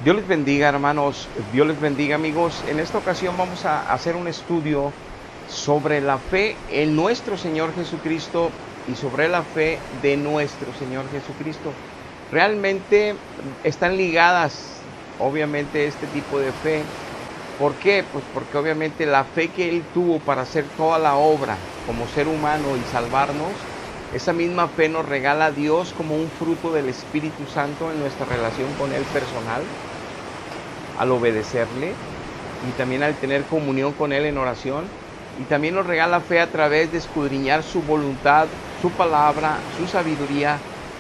Dios les bendiga, hermanos, Dios les bendiga, amigos. En esta ocasión vamos a hacer un estudio sobre la fe en nuestro Señor Jesucristo y sobre la fe de nuestro Señor Jesucristo. Realmente están ligadas, obviamente, este tipo de fe. ¿Por qué? Pues porque obviamente la fe que Él tuvo para hacer toda la obra como ser humano y salvarnos, esa misma fe nos regala a Dios como un fruto del Espíritu Santo en nuestra relación con Él personal, al obedecerle y también al tener comunión con Él en oración. Y también nos regala fe a través de escudriñar su voluntad, su palabra, su sabiduría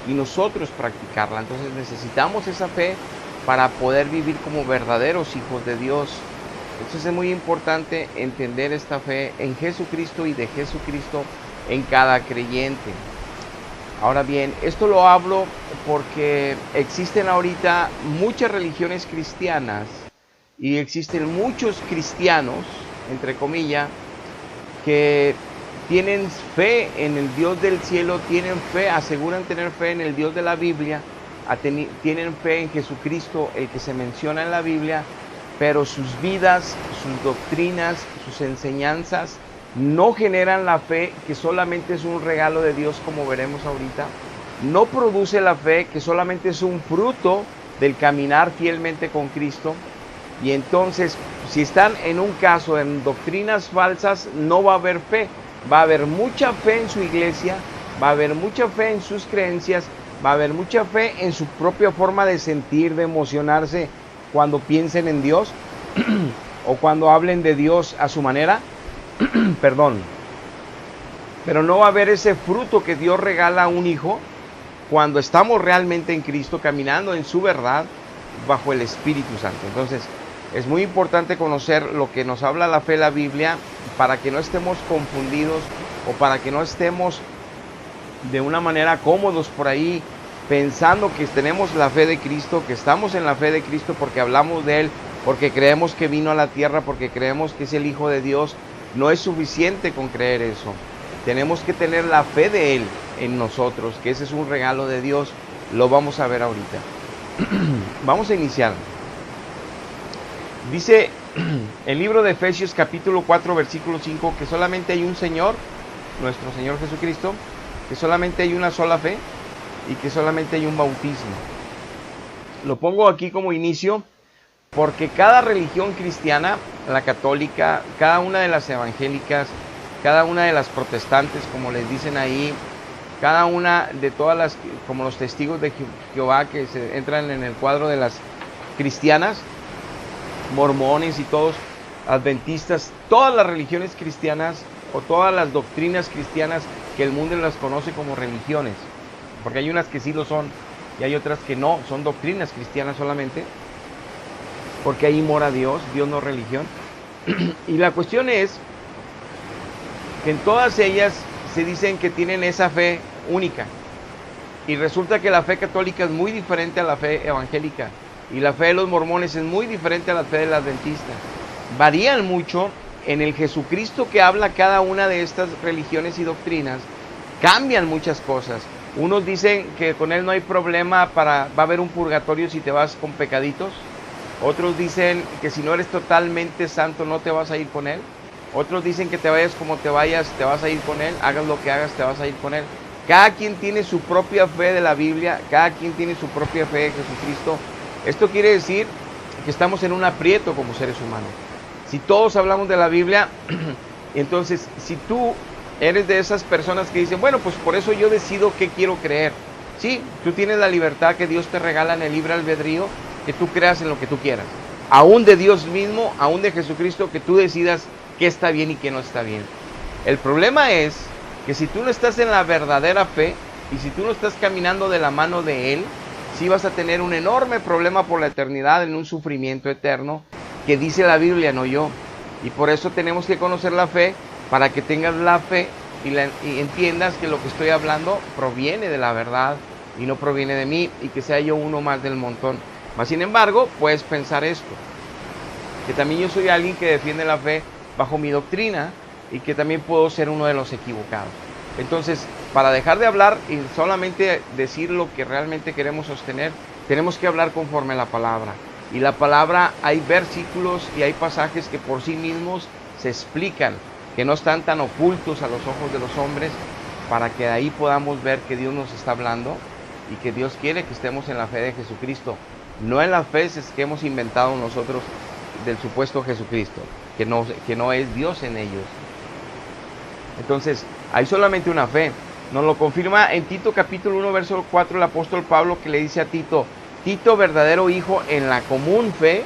y nosotros practicarla. Entonces necesitamos esa fe para poder vivir como verdaderos hijos de Dios. Entonces es muy importante entender esta fe en Jesucristo y de Jesucristo en cada creyente. Ahora bien, esto lo hablo porque existen ahorita muchas religiones cristianas y existen muchos cristianos, entre comillas, que tienen fe en el Dios del cielo, tienen fe, aseguran tener fe en el Dios de la Biblia, tienen fe en Jesucristo, el que se menciona en la Biblia, pero sus vidas, sus doctrinas, sus enseñanzas no generan la fe, que solamente es un regalo de Dios, como veremos ahorita. No produce la fe, que solamente es un fruto del caminar fielmente con Cristo. Y entonces, si están en un caso en doctrinas falsas, no va a haber fe. Va a haber mucha fe en su iglesia, va a haber mucha fe en sus creencias, va a haber mucha fe en su propia forma de sentir, de emocionarse cuando piensen en Dios o cuando hablen de Dios a su manera. Perdón. Pero no va a haber ese fruto que Dios regala a un hijo cuando estamos realmente en Cristo, caminando en su verdad, bajo el Espíritu Santo. Entonces, es muy importante conocer lo que nos habla la fe en la Biblia para que no estemos confundidos o para que no estemos de una manera cómodos por ahí pensando que tenemos la fe de Cristo, que estamos en la fe de Cristo porque hablamos de Él, porque creemos que vino a la tierra, porque creemos que es el Hijo de Dios. No es suficiente con creer eso. Tenemos que tener la fe de Él en nosotros, que ese es un regalo de Dios. Lo vamos a ver ahorita. Vamos a iniciar. Dice el libro de Efesios capítulo 4 versículo 5 que solamente hay un Señor, nuestro Señor Jesucristo, que solamente hay una sola fe y que solamente hay un bautismo. Lo pongo aquí como inicio porque cada religión cristiana, la católica, cada una de las evangélicas, cada una de las protestantes, como les dicen ahí, cada una de todas las, como los testigos de Jehová que se entran en el cuadro de las cristianas, mormones y todos, adventistas, todas las religiones cristianas o todas las doctrinas cristianas que el mundo las conoce como religiones, porque hay unas que sí lo son y hay otras que no, son doctrinas cristianas solamente, porque ahí mora Dios, Dios no religión. Y la cuestión es que en todas ellas se dicen que tienen esa fe única. Y resulta que la fe católica es muy diferente a la fe evangélica. Y la fe de los mormones es muy diferente a la fe del adventista. Varían mucho en el Jesucristo que habla cada una de estas religiones y doctrinas. Cambian muchas cosas. Unos dicen que con Él no hay problema, va a haber un purgatorio si te vas con pecaditos. Otros dicen que si no eres totalmente santo no te vas a ir con Él. Otros dicen que te vayas como te vayas, te vas a ir con Él. Hagas lo que hagas, te vas a ir con Él. Cada quien tiene su propia fe de la Biblia. Cada quien tiene su propia fe de Jesucristo. Esto quiere decir que estamos en un aprieto como seres humanos. Si todos hablamos de la Biblia, entonces si tú eres de esas personas que dicen, bueno, pues por eso yo decido qué quiero creer. Sí, tú tienes la libertad que Dios te regala en el libre albedrío, que tú creas en lo que tú quieras. Aún de Dios mismo, aún de Jesucristo, que tú decidas qué está bien y qué no está bien. El problema es que si tú no estás en la verdadera fe y si tú no estás caminando de la mano de Él, sí vas a tener un enorme problema por la eternidad, en un sufrimiento eterno, que dice la Biblia, no yo. Y por eso tenemos que conocer la fe, para que tengas la fe y entiendas que lo que estoy hablando proviene de la verdad y no proviene de mí, y que sea yo uno más del montón. Mas sin embargo, puedes pensar esto, que también yo soy alguien que defiende la fe bajo mi doctrina y que también puedo ser uno de los equivocados. Entonces, para dejar de hablar y solamente decir lo que realmente queremos sostener, tenemos que hablar conforme a la palabra. Y la palabra, hay versículos y hay pasajes que por sí mismos se explican, que no están tan ocultos a los ojos de los hombres, para que de ahí podamos ver que Dios nos está hablando y que Dios quiere que estemos en la fe de Jesucristo, no en las fe que hemos inventado nosotros del supuesto Jesucristo, que no es Dios en ellos. Entonces, hay solamente una fe. Nos lo confirma en Tito capítulo 1, verso 4, el apóstol Pablo, que le dice a Tito: Tito, verdadero hijo en la común fe,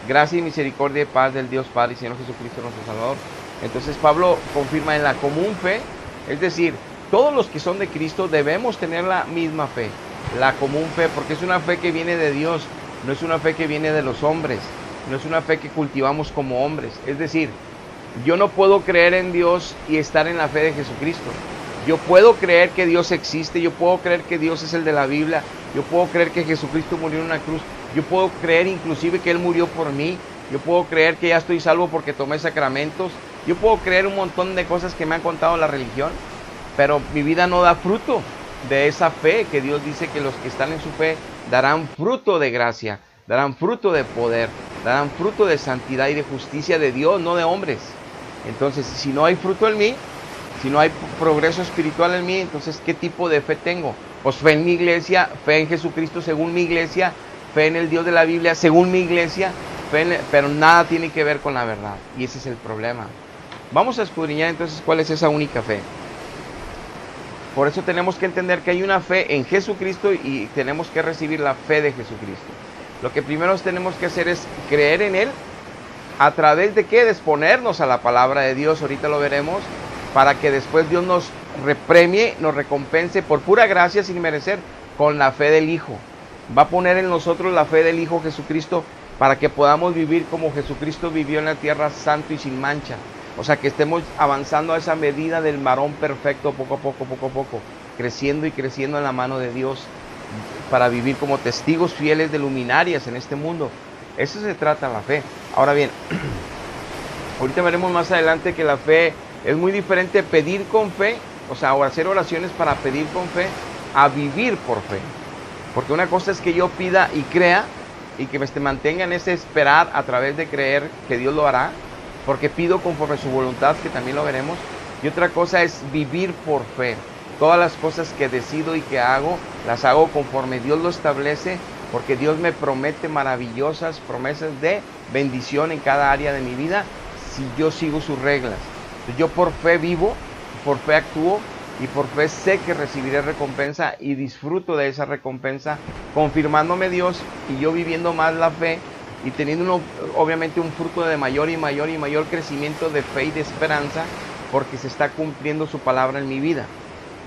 gracia y misericordia y paz del Dios Padre y Señor Jesucristo nuestro Salvador. Entonces Pablo confirma en la común fe, es decir, todos los que son de Cristo debemos tener la misma fe, la común fe, porque es una fe que viene de Dios, no es una fe que viene de los hombres, no es una fe que cultivamos como hombres. Es decir, yo no puedo creer en Dios y estar en la fe de Jesucristo. Yo puedo creer que Dios existe, yo puedo creer que Dios es el de la Biblia, yo puedo creer que Jesucristo murió en una cruz, yo puedo creer inclusive que Él murió por mí, yo puedo creer que ya estoy salvo porque tomé sacramentos, yo puedo creer un montón de cosas que me han contado la religión, pero mi vida no da fruto de esa fe que Dios dice que los que están en su fe darán fruto de gracia, darán fruto de poder, darán fruto de santidad y de justicia de Dios, no de hombres. Entonces, si no hay fruto en mí, si no hay progreso espiritual en mí, entonces, ¿qué tipo de fe tengo? Pues fe en mi iglesia, fe en Jesucristo según mi iglesia, fe en el Dios de la Biblia según mi iglesia, pero nada tiene que ver con la verdad. Y ese es el problema. Vamos a escudriñar entonces cuál es esa única fe. Por eso tenemos que entender que hay una fe en Jesucristo y tenemos que recibir la fe de Jesucristo. Lo que primero tenemos que hacer es creer en Él. ¿A través de qué? De exponernos a la palabra de Dios, ahorita lo veremos, para que después Dios nos repremie, nos recompense por pura gracia sin merecer, con la fe del Hijo. Va a poner en nosotros la fe del Hijo Jesucristo para que podamos vivir como Jesucristo vivió en la tierra, santo y sin mancha. O sea, que estemos avanzando a esa medida del varón perfecto poco a poco, creciendo y creciendo en la mano de Dios para vivir como testigos fieles de luminarias en este mundo. Eso se trata la fe. Ahora bien, ahorita veremos más adelante que la fe es muy diferente pedir con fe, o sea, o hacer oraciones para pedir con fe, a vivir por fe. Porque una cosa es que yo pida y crea y que me mantenga en ese esperar a través de creer que Dios lo hará, porque pido conforme su voluntad, que también lo veremos. Y otra cosa es vivir por fe. Todas las cosas que decido y que hago, las hago conforme Dios lo establece, porque Dios me promete maravillosas promesas de bendición en cada área de mi vida si yo sigo sus reglas. Yo por fe vivo, por fe actúo y por fe sé que recibiré recompensa y disfruto de esa recompensa, confirmándome Dios y yo viviendo más la fe y teniendo obviamente un fruto de mayor y mayor crecimiento de fe y de esperanza, porque se está cumpliendo su palabra en mi vida.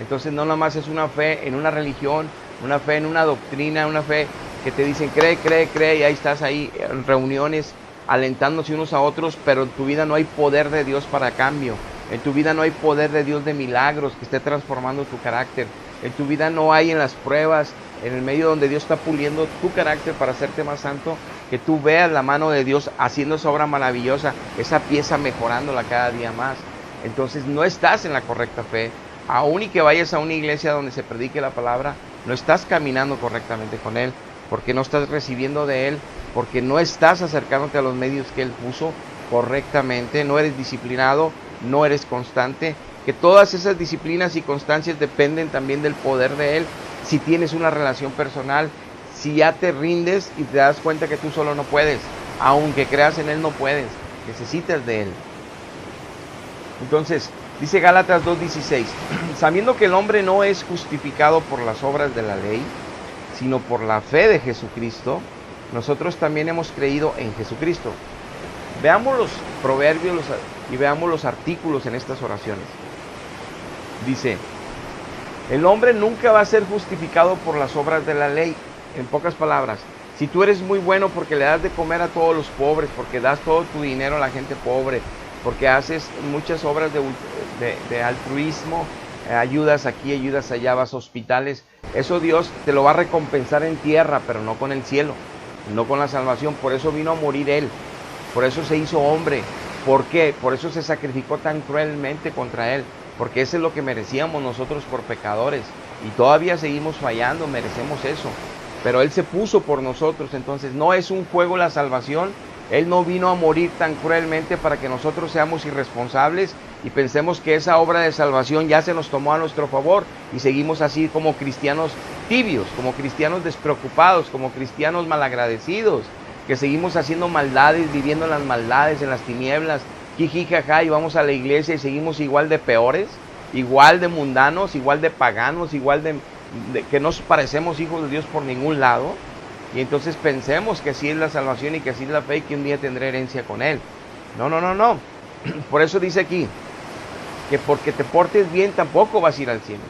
Entonces no nada más es una fe en una religión, una fe en una doctrina, una fe que te dicen cree y ahí estás ahí en reuniones alentándose unos a otros, pero en tu vida no hay poder de Dios para cambio. En tu vida no hay poder de Dios de milagros que esté transformando tu carácter. En tu vida no hay en las pruebas, en el medio donde Dios está puliendo tu carácter para hacerte más santo, que tú veas la mano de Dios haciendo esa obra maravillosa, esa pieza mejorándola cada día más. Entonces no estás en la correcta fe. Aún y que vayas a una iglesia donde se predique la palabra, no estás caminando correctamente con Él, porque no estás recibiendo de Él, porque no estás acercándote a los medios que Él puso correctamente, no eres disciplinado, no eres constante, que todas esas disciplinas y constancias dependen también del poder de Él. Si tienes una relación personal, si ya te rindes y te das cuenta que tú solo no puedes, aunque creas en Él no puedes, necesitas de Él. Entonces, dice Gálatas 2:16, sabiendo que el hombre no es justificado por las obras de la ley, sino por la fe de Jesucristo, nosotros también hemos creído en Jesucristo. Veamos los proverbios y veamos los artículos en estas oraciones. Dice, el hombre nunca va a ser justificado por las obras de la ley. En pocas palabras, si tú eres muy bueno porque le das de comer a todos los pobres, porque das todo tu dinero a la gente pobre, porque haces muchas obras de altruismo, ayudas aquí, ayudas allá, vas a hospitales, eso Dios te lo va a recompensar en tierra, pero no con el cielo, no con la salvación. Por eso vino a morir Él, por eso se hizo hombre. ¿Por qué? Por eso se sacrificó tan cruelmente contra Él, porque eso es lo que merecíamos nosotros por pecadores, y todavía seguimos fallando, merecemos eso. pero Él se puso por nosotros. Entonces no es un juego la salvación. Él no vino a morir tan cruelmente para que nosotros seamos irresponsables y pensemos que esa obra de salvación ya se nos tomó a nuestro favor y seguimos así como cristianos tibios, como cristianos despreocupados, como cristianos malagradecidos, que seguimos haciendo maldades, viviendo en las maldades, en las tinieblas, jijijaja, y vamos a la iglesia y seguimos igual de peores, igual de mundanos, igual de paganos, igual de que no parecemos hijos de Dios por ningún lado. Y entonces pensemos que así es la salvación y que así es la fe y que un día tendré herencia con Él. No, no, no, no. Por eso dice aquí, que porque te portes bien tampoco vas a ir al cielo.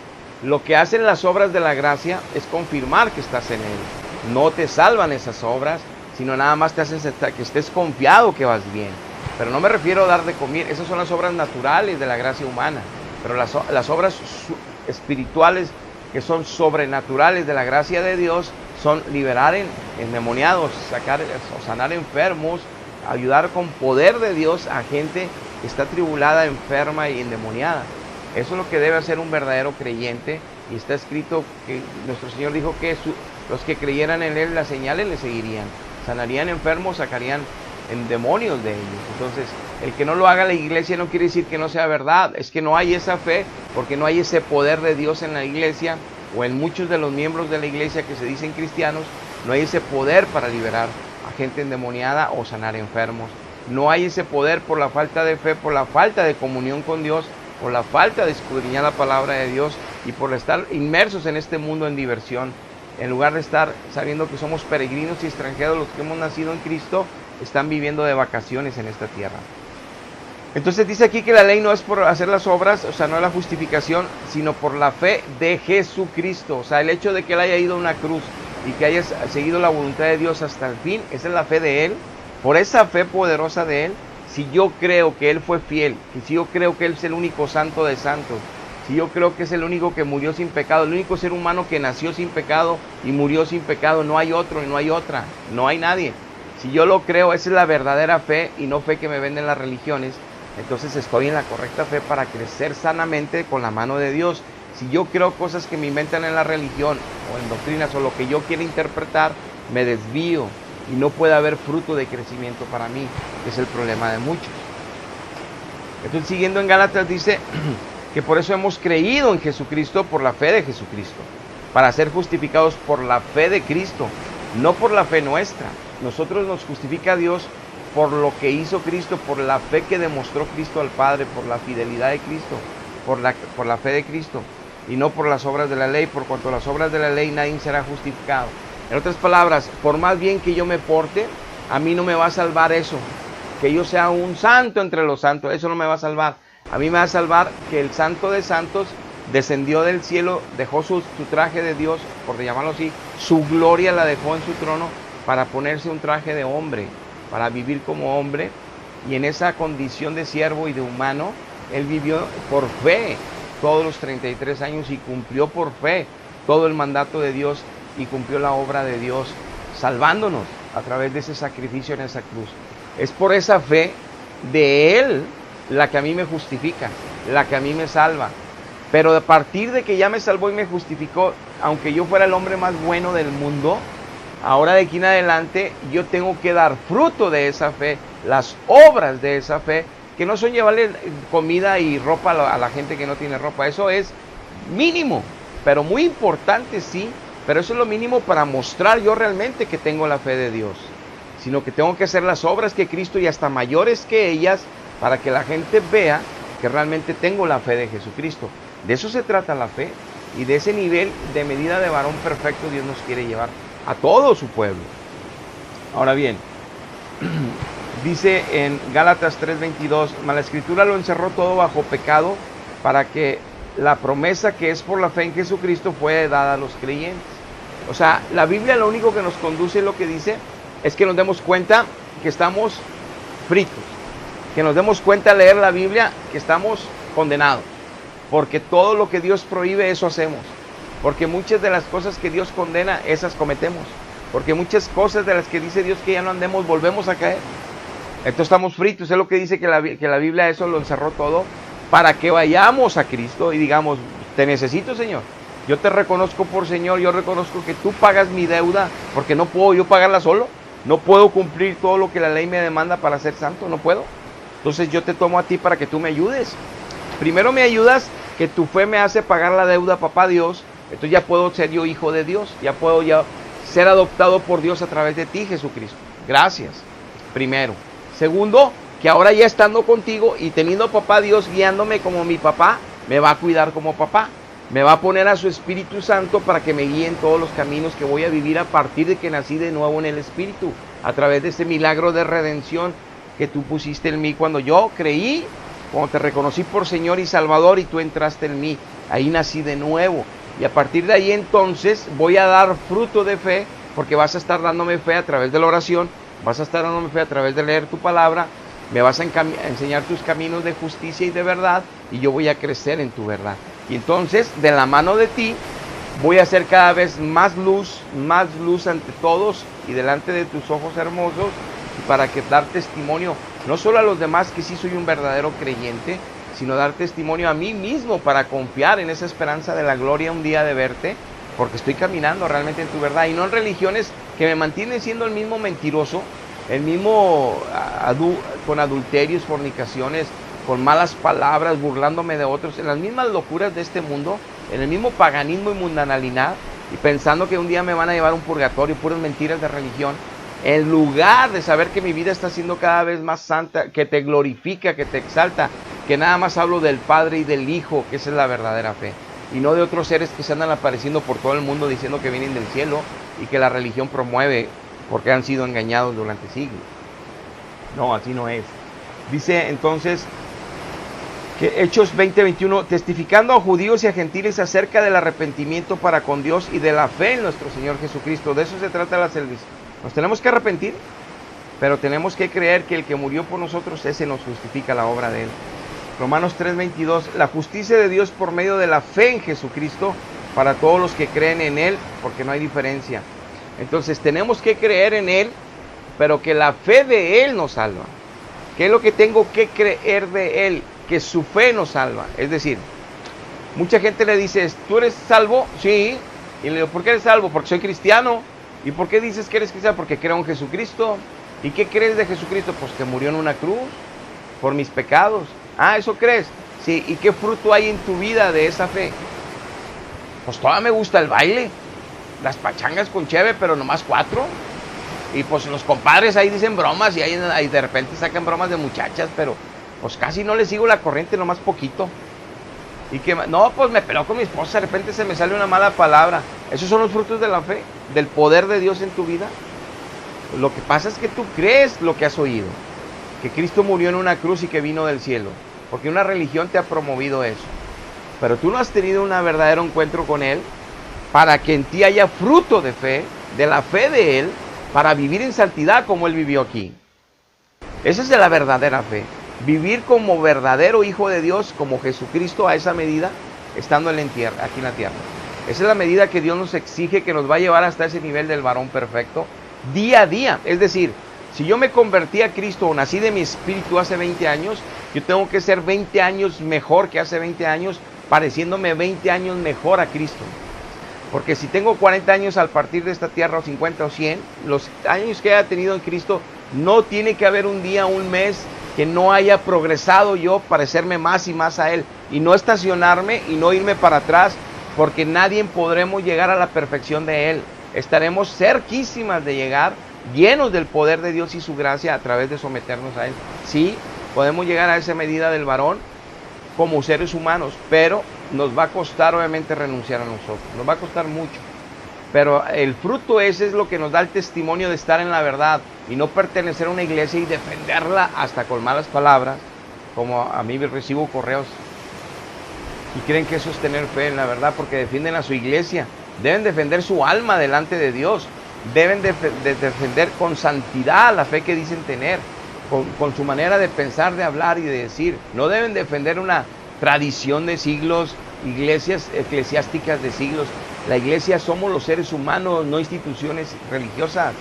Lo que hacen las obras de la gracia es confirmar que estás en Él. No te salvan esas obras, sino nada más te hacen que estés confiado que vas bien. Pero no me refiero a dar de comer, esas son las obras naturales de la gracia humana. Pero las obras espirituales que son sobrenaturales de la gracia de Dios son liberar endemoniados, sacar o sanar enfermos, ayudar con poder de Dios a gente que está tribulada, enferma y endemoniada. Eso es lo que debe hacer un verdadero creyente, y está escrito que nuestro Señor dijo que los que creyeran en Él, las señales le seguirían, sanarían enfermos, sacarían demonios de ellos. Entonces, el que no lo haga la iglesia no quiere decir que no sea verdad, es que no hay esa fe, porque no hay ese poder de Dios en la iglesia, o en muchos de los miembros de la iglesia que se dicen cristianos, no hay ese poder para liberar a gente endemoniada o sanar enfermos. No hay ese poder por la falta de fe, por la falta de comunión con Dios, por la falta de escudriñar la palabra de Dios y por estar inmersos en este mundo en diversión. En lugar de estar sabiendo que somos peregrinos y extranjeros, los que hemos nacido en Cristo, están viviendo de vacaciones en esta tierra. Entonces dice aquí que la ley no es por hacer las obras, o sea, no es la justificación, sino por la fe de Jesucristo. O sea, el hecho de que Él haya ido a una cruz y que haya seguido la voluntad de Dios hasta el fin, esa es la fe de Él. Por esa fe poderosa de Él, si yo creo que Él fue fiel, y si yo creo que Él es el único santo de santos, si yo creo que es el único que murió sin pecado, el único ser humano que nació sin pecado y murió sin pecado, no hay otro y no hay otra, no hay nadie. Si yo lo creo, esa es la verdadera fe y no fe que me venden las religiones. Entonces estoy en la correcta fe para crecer sanamente con la mano de Dios. Si yo creo cosas que me inventan en la religión o en doctrinas o lo que yo quiera interpretar, me desvío y no puede haber fruto de crecimiento para mí, que es el problema de muchos. Entonces, siguiendo en Gálatas, dice que por eso hemos creído en Jesucristo por la fe de Jesucristo, para ser justificados por la fe de Cristo, no por la fe nuestra. Nosotros nos justifica Dios por lo que hizo Cristo, por la fe que demostró Cristo al Padre, por la fidelidad de Cristo, por la fe de Cristo, y no por las obras de la ley, por cuanto las obras de la ley nadie será justificado. En otras palabras, por más bien que yo me porte, a mí no me va a salvar eso, que yo sea un santo entre los santos, eso no me va a salvar. A mí me va a salvar que el Santo de Santos descendió del cielo, dejó su traje de Dios, por llamarlo así, su gloria la dejó en su trono para ponerse un traje de hombre, para vivir como hombre, y en esa condición de siervo y de humano, Él vivió por fe todos los 33 años y cumplió por fe todo el mandato de Dios y cumplió la obra de Dios, salvándonos a través de ese sacrificio en esa cruz. Es por esa fe de Él la que a mí me justifica, la que a mí me salva. Pero a partir de que ya me salvó y me justificó, aunque yo fuera el hombre más bueno del mundo, ahora de aquí en adelante yo tengo que dar fruto de esa fe, las obras de esa fe, que no son llevarle comida y ropa a la gente que no tiene ropa. Eso es mínimo, pero muy importante, sí, pero eso es lo mínimo para mostrar yo realmente que tengo la fe de Dios, sino que tengo que hacer las obras que Cristo y hasta mayores que ellas, para que la gente vea que realmente tengo la fe de Jesucristo. De eso se trata la fe, y de ese nivel de medida de varón perfecto Dios nos quiere llevar a todo su pueblo. Ahora bien, dice en Gálatas 3:22, mas la Escritura lo encerró todo bajo pecado, para que la promesa que es por la fe en Jesucristo fue dada a los creyentes. O sea, la Biblia lo único que nos conduce, lo que dice, es que nos demos cuenta que estamos fritos, que nos demos cuenta al leer la Biblia que estamos condenados, porque todo lo que Dios prohíbe, eso hacemos, porque muchas de las cosas que Dios condena, esas cometemos, porque muchas cosas de las que dice Dios que ya no andemos, volvemos a caer. Entonces estamos fritos. Es lo que dice que la Biblia eso lo encerró todo, para que vayamos a Cristo y digamos, te necesito, Señor, Yo te reconozco por Señor, yo reconozco que tú pagas mi deuda, porque no puedo yo pagarla solo. No puedo cumplir todo lo que la ley me demanda para ser santo, no puedo. Entonces yo te tomo a ti para que tú me ayudes. Primero me ayudas, que tu fe me hace pagar la deuda, papá Dios. Entonces ya puedo ser yo hijo de Dios, ya puedo ya ser adoptado por Dios a través de ti, Jesucristo. Gracias. Primero. Segundo, que ahora ya estando contigo y teniendo papá Dios guiándome como mi papá, me va a cuidar como papá. Me va a poner a su Espíritu Santo para que me guíe en todos los caminos que voy a vivir a partir de que nací de nuevo en el Espíritu, a través de ese milagro de redención que tú pusiste en mí cuando yo creí, cuando te reconocí por Señor y Salvador y tú entraste en mí. Ahí nací de nuevo. Y a partir de ahí entonces voy a dar fruto de fe, porque vas a estar dándome fe a través de la oración, vas a estar dándome fe a través de leer tu palabra, me vas a enseñar tus caminos de justicia y de verdad, y yo voy a crecer en tu verdad. Y entonces, de la mano de ti, voy a hacer cada vez más luz ante todos y delante de tus ojos hermosos, para que dar testimonio, no solo a los demás que sí soy un verdadero creyente, sino dar testimonio a mí mismo para confiar en esa esperanza de la gloria un día de verte, porque estoy caminando realmente en tu verdad, y no en religiones que me mantienen siendo el mismo mentiroso, el mismo con adulterios, fornicaciones, con malas palabras, burlándome de otros, en las mismas locuras de este mundo, en el mismo paganismo y mundanalidad, y pensando que un día me van a llevar a un purgatorio, puras mentiras de religión, en lugar de saber que mi vida está siendo cada vez más santa, que te glorifica, que te exalta, que nada más hablo del Padre y del Hijo, que esa es la verdadera fe, y no de otros seres que se andan apareciendo por todo el mundo diciendo que vienen del cielo y que la religión promueve porque han sido engañados durante siglos. No, así no es. Dice entonces que Hechos 20:21, testificando a judíos y a gentiles acerca del arrepentimiento para con Dios y de la fe en nuestro Señor Jesucristo. De eso se trata la salvación. Nos tenemos que arrepentir, pero tenemos que creer que el que murió por nosotros, ese nos justifica la obra de Él. Romanos 3:22, la justicia de Dios por medio de la fe en Jesucristo para todos los que creen en Él, porque no hay diferencia. Entonces tenemos que creer en Él, pero que la fe de Él nos salva. ¿Qué es lo que tengo que creer de Él? Que su fe nos salva. Es decir, mucha gente le dice, ¿tú eres salvo? Sí. Y le digo, ¿por qué eres salvo? Porque soy cristiano. ¿Y por qué dices que eres cristiano? Porque creo en Jesucristo. ¿Y qué crees de Jesucristo? Pues que murió en una cruz por mis pecados. Ah, ¿eso crees? Sí. ¿Y qué fruto hay en tu vida de esa fe? Pues todavía me gusta el baile, las pachangas con cheve, pero nomás 4. Y pues los compadres ahí dicen bromas y ahí de repente sacan bromas de muchachas, pero pues casi no le sigo la corriente, nomás poquito. Y que no, pues me peleo con mi esposa, de repente se me sale una mala palabra. Esos son los frutos de la fe, del poder de Dios en tu vida. Lo que pasa es que tú crees lo que has oído, que Cristo murió en una cruz y que vino del cielo, porque una religión te ha promovido eso. Pero tú no has tenido un verdadero encuentro con Él para que en ti haya fruto de fe, de la fe de Él, para vivir en santidad como Él vivió aquí. Esa es de la verdadera fe. Vivir como verdadero hijo de Dios, como Jesucristo a esa medida, estando aquí en la tierra. Esa es la medida que Dios nos exige, que nos va a llevar hasta ese nivel del varón perfecto, día a día. Es decir, si yo me convertí a Cristo o nací de mi espíritu hace 20 años, yo tengo que ser 20 años mejor que hace 20 años, pareciéndome 20 años mejor a Cristo. Porque si tengo 40 años al partir de esta tierra, o 50 o 100, los años que haya tenido en Cristo, no tiene que haber un día, un mes, que no haya progresado yo, parecerme más y más a Él. Y no estacionarme y no irme para atrás, porque nadie podremos llegar a la perfección de Él. Estaremos cerquísimas de llegar, llenos del poder de Dios y su gracia a través de someternos a Él. Sí, podemos llegar a esa medida del varón como seres humanos, pero nos va a costar obviamente renunciar a nosotros, nos va a costar mucho, pero el fruto ese es lo que nos da el testimonio de estar en la verdad y no pertenecer a una iglesia y defenderla hasta con malas palabras, como a mí recibo correos y creen que eso es tener fe en la verdad porque defienden a su iglesia. Deben defender su alma delante de Dios, deben de defender con santidad la fe que dicen tener, con su manera de pensar, de hablar y de decir. No deben defender una tradición de siglos, iglesias eclesiásticas de siglos. La iglesia somos los seres humanos, no instituciones religiosas.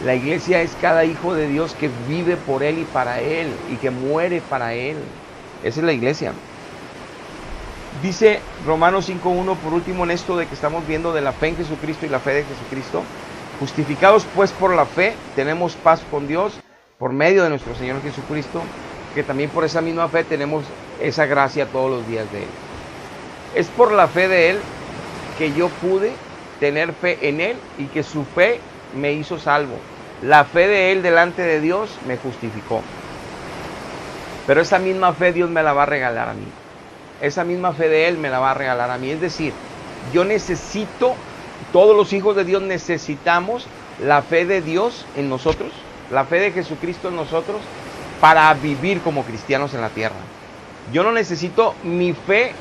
La iglesia es cada hijo de Dios que vive por Él y para Él y que muere para Él. Esa es la iglesia. Dice Romanos 5:1, por último, en esto de que estamos viendo de la fe en Jesucristo y la fe de Jesucristo: justificados pues por la fe, tenemos paz con Dios por medio de nuestro Señor Jesucristo, que también por esa misma fe tenemos esa gracia todos los días de Él. Es por la fe de Él que yo pude tener fe en Él y que su fe me hizo salvo. La fe de Él delante de Dios me justificó. Pero esa misma fe Dios me la va a regalar a mí. Esa misma fe de Él me la va a regalar a mí. Es decir, yo necesito, todos los hijos de Dios necesitamos la fe de Dios en nosotros, la fe de Jesucristo en nosotros, para vivir como cristianos en la tierra. Yo no necesito mi fe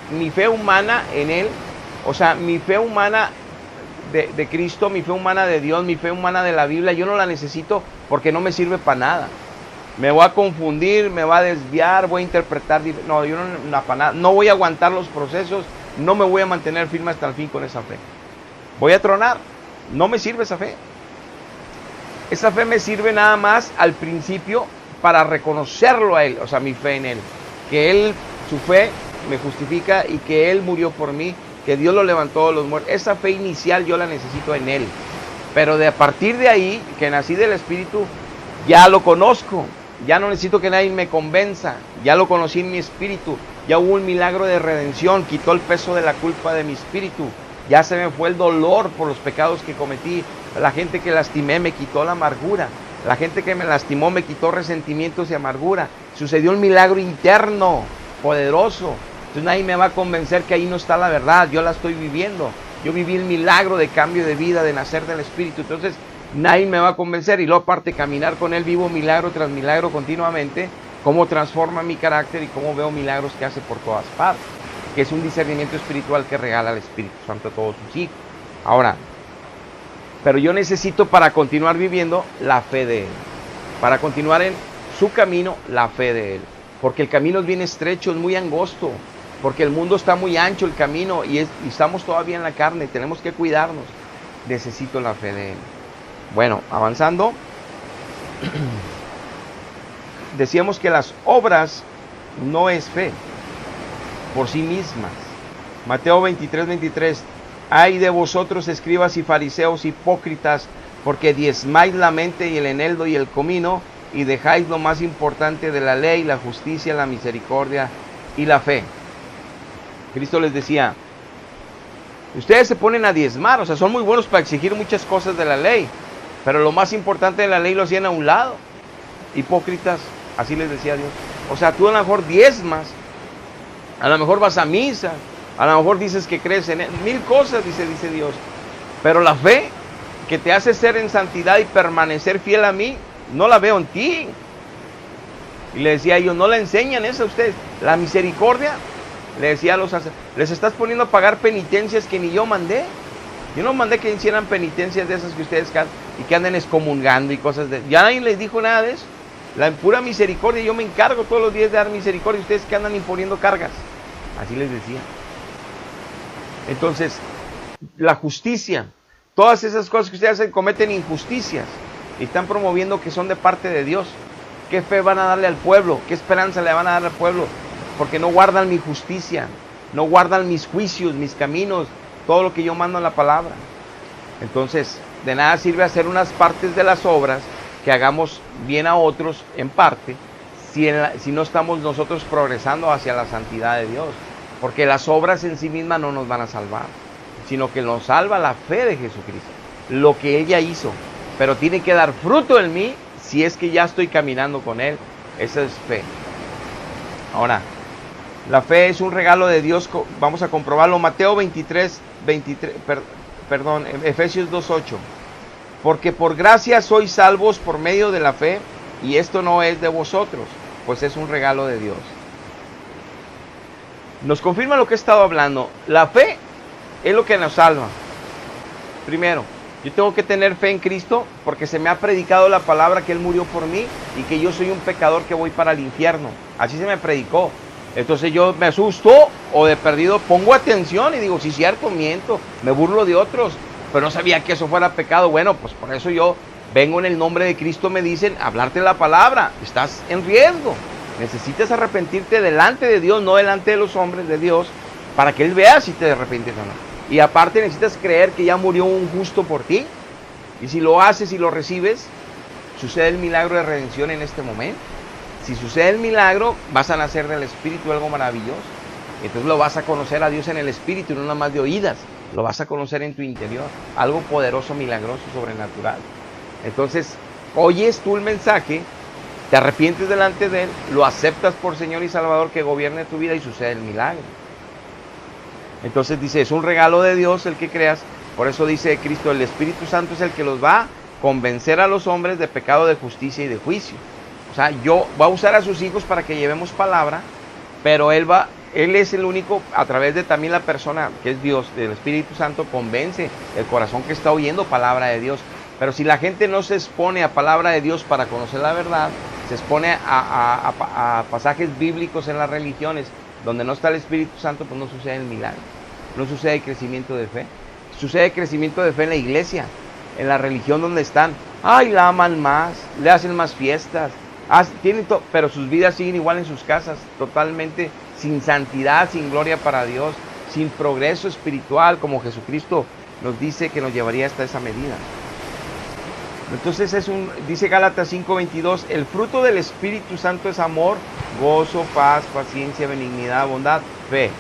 humana en Él, o sea, mi fe humana de Cristo, mi fe humana de Dios, mi fe humana de la Biblia, yo no la necesito porque no me sirve para nada. Me voy a confundir, me va a desviar, voy a interpretar. No, yo no, para nada. No voy a aguantar los procesos, no me voy a mantener firme hasta el fin con esa fe. Voy a tronar, no me sirve esa fe. Esa fe me sirve nada más al principio para reconocerlo a Él, o sea, mi fe en Él. Que Él, su fe, me justifica y que Él murió por mí, que Dios lo levantó de los muertos. Esa fe inicial yo la necesito en Él. Pero a partir de ahí, que nací del Espíritu, ya lo conozco. Ya no necesito que nadie me convenza. Ya lo conocí en mi espíritu. Ya hubo un milagro de redención. Quitó el peso de la culpa de mi espíritu. Ya se me fue el dolor por los pecados que cometí. La gente que lastimé me quitó la amargura. La gente que me lastimó me quitó resentimientos y amargura. Sucedió un milagro interno, poderoso. Entonces nadie me va a convencer que ahí no está la verdad. Yo la estoy viviendo. Yo viví el milagro de cambio de vida, de nacer del Espíritu. Entonces nadie me va a convencer. Y luego aparte caminar con Él, vivo milagro tras milagro continuamente. Cómo transforma mi carácter y cómo veo milagros que hace por todas partes. Que es un discernimiento espiritual que regala el Espíritu Santo a todos sus hijos. Ahora, pero yo necesito para continuar viviendo la fe de Él. Para continuar en su camino, la fe de Él. Porque el camino es bien estrecho, es muy angosto. Porque el mundo está muy ancho, el camino, y estamos todavía en la carne, tenemos que cuidarnos. Necesito la fe de Él. Bueno, avanzando. Decíamos que las obras no es fe por sí mismas. Mateo 23:23. Ay de vosotros, escribas y fariseos hipócritas, porque diezmáis la mente y el eneldo y el comino, y dejáis lo más importante de la ley, la justicia, la misericordia y la fe. Cristo les decía, ustedes se ponen a diezmar, o sea, son muy buenos para exigir muchas cosas de la ley, pero lo más importante de la ley lo hacían a un lado. Hipócritas, así les decía Dios. O sea, tú a lo mejor diezmas, a lo mejor vas a misa, a lo mejor dices que crees en Él, mil cosas, dice Dios. Pero la fe que te hace ser en santidad y permanecer fiel a mí, no la veo en ti. Y le decía a ellos, no le enseñan eso a ustedes. La misericordia, le decía a los sacerdotes, les estás poniendo a pagar penitencias que ni yo mandé. Yo no mandé que hicieran penitencias de esas que ustedes y que anden excomulgando y cosas de... Ya nadie les dijo nada de eso. La pura misericordia, yo me encargo todos los días de dar misericordia. Ustedes que andan imponiendo cargas. Así les decía. Entonces, la justicia, todas esas cosas que ustedes hacen, cometen injusticias y están promoviendo que son de parte de Dios. ¿Qué fe van a darle al pueblo? ¿Qué esperanza le van a dar al pueblo? Porque no guardan mi justicia, no guardan mis juicios, mis caminos, todo lo que yo mando en la palabra. Entonces, de nada sirve hacer unas partes de las obras, que hagamos bien a otros en parte, si no estamos nosotros progresando hacia la santidad de Dios. Porque las obras en sí mismas no nos van a salvar, sino que nos salva la fe de Jesucristo, lo que Él ya hizo. Pero tiene que dar fruto en mí si es que ya estoy caminando con Él. Esa es fe. Ahora, la fe es un regalo de Dios. Vamos a comprobarlo. Mateo 23, Efesios 2:8. Porque por gracia sois salvos por medio de la fe, y esto no es de vosotros, pues es un regalo de Dios. Nos confirma lo que he estado hablando. La fe es lo que nos salva. Primero, yo tengo que tener fe en Cristo porque se me ha predicado la palabra que Él murió por mí y que yo soy un pecador que voy para el infierno. Así se me predicó. Entonces yo me asusto o de perdido pongo atención y digo, sí, cierto, miento, me burlo de otros, pero no sabía que eso fuera pecado. Bueno, pues por eso yo vengo en el nombre de Cristo, me dicen, hablarte la palabra. Estás en riesgo. Necesitas arrepentirte delante de Dios, no delante de los hombres, de Dios. para que Él vea si te arrepientes o no. Y aparte necesitas creer que ya murió un justo por ti. Y si lo haces y lo recibes, sucede el milagro de redención en este momento. Si sucede el milagro, vas a nacer del Espíritu, algo maravilloso. Entonces lo vas a conocer a Dios en el Espíritu, no nada más de oídas. Lo vas a conocer en tu interior. Algo poderoso, milagroso, sobrenatural. Entonces, oyes tú el mensaje, te arrepientes delante de Él, lo aceptas por Señor y Salvador que gobierne tu vida y sucede el milagro. Entonces dice, es un regalo de Dios el que creas. Por eso dice Cristo, el Espíritu Santo es el que los va a convencer a los hombres de pecado, de justicia y de juicio. O sea, va a usar a sus hijos para que llevemos palabra, pero Él es el único, a través de también la persona que es Dios, del Espíritu Santo, convence el corazón que está oyendo palabra de Dios. Pero si la gente no se expone a palabra de Dios para conocer la verdad, se expone a pasajes bíblicos en las religiones donde no está el Espíritu Santo, pues no sucede el milagro, no sucede el crecimiento de fe. Sucede crecimiento de fe en la iglesia, en la religión donde están. Ay, la aman más, le hacen más fiestas, pero sus vidas siguen igual en sus casas, totalmente sin santidad, sin gloria para Dios, sin progreso espiritual, como Jesucristo nos dice que nos llevaría hasta esa medida. Entonces dice Gálatas 5:22, el fruto del Espíritu Santo es amor, gozo, paz, paciencia, benignidad, bondad, fe.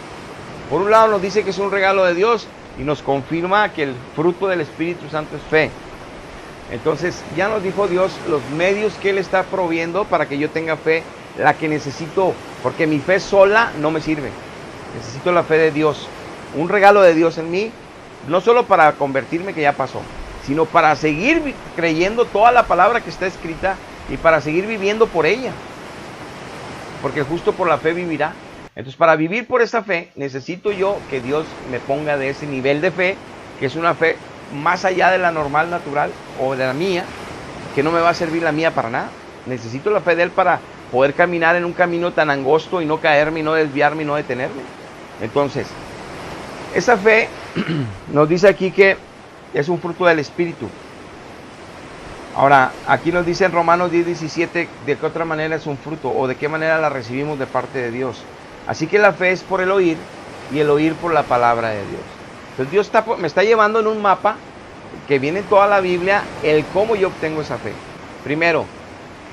Por un lado nos dice que es un regalo de Dios y nos confirma que el fruto del Espíritu Santo es fe. Entonces ya nos dijo Dios los medios que Él está proveyendo para que yo tenga fe, la que necesito, porque mi fe sola no me sirve. Necesito la fe de Dios, un regalo de Dios en mí, no solo para convertirme, que ya pasó, sino para seguir creyendo toda la palabra que está escrita y para seguir viviendo por ella. Porque justo por la fe vivirá. Entonces, para vivir por esa fe, necesito yo que Dios me ponga de ese nivel de fe, que es una fe más allá de la normal, natural, o de la mía, que no me va a servir la mía para nada. Necesito la fe de Él para poder caminar en un camino tan angosto y no caerme, y no desviarme, y no detenerme. Entonces, esa fe nos dice aquí que es un fruto del Espíritu. Ahora, aquí nos dice en Romanos 10:17 de qué otra manera es un fruto o de qué manera la recibimos de parte de Dios. Así que la fe es por el oír y el oír por la palabra de Dios. Entonces Dios me está llevando en un mapa que viene en toda la Biblia el cómo yo obtengo esa fe. Primero,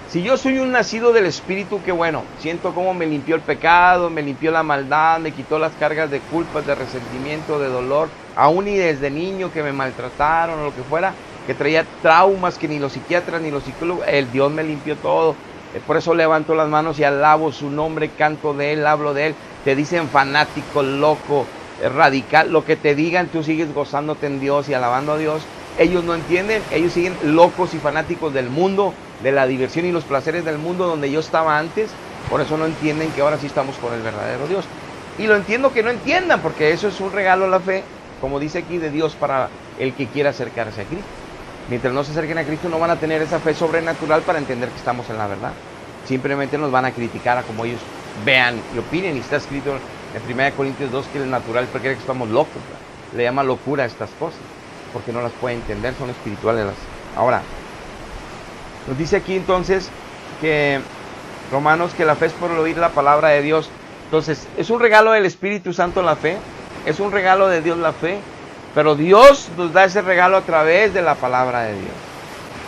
si yo soy un nacido del Espíritu, qué bueno, siento cómo me limpió el pecado, me limpió la maldad, me quitó las cargas de culpas, de resentimiento, de dolor, aún y desde niño que me maltrataron o lo que fuera, que traía traumas que ni los psiquiatras ni los psicólogos, el Dios me limpió todo. Por eso levanto las manos y alabo su nombre, canto de Él, hablo de Él. Te dicen fanático, loco, radical, lo que te digan, tú sigues gozándote en Dios y alabando a Dios. Ellos no entienden, ellos siguen locos y fanáticos del mundo, de la diversión y los placeres del mundo donde yo estaba antes. Por eso no entienden que ahora sí estamos con el verdadero Dios. Y lo entiendo que no entiendan, porque eso es un regalo, la fe, como dice aquí, de Dios para el que quiera acercarse a Cristo. Mientras no se acerquen a Cristo no van a tener esa fe sobrenatural para entender que estamos en la verdad. Simplemente nos van a criticar a como ellos vean y opinen. Y está escrito en 1 Corintios 2 que el natural cree que estamos locos, ¿verdad? Le llama locura a estas cosas, porque no las puede entender, son espirituales. Ahora, nos dice aquí entonces que Romanos, que la fe es por el oír la palabra de Dios. Entonces, es un regalo del Espíritu Santo la fe, es un regalo de Dios la fe, pero Dios nos da ese regalo a través de la palabra de Dios.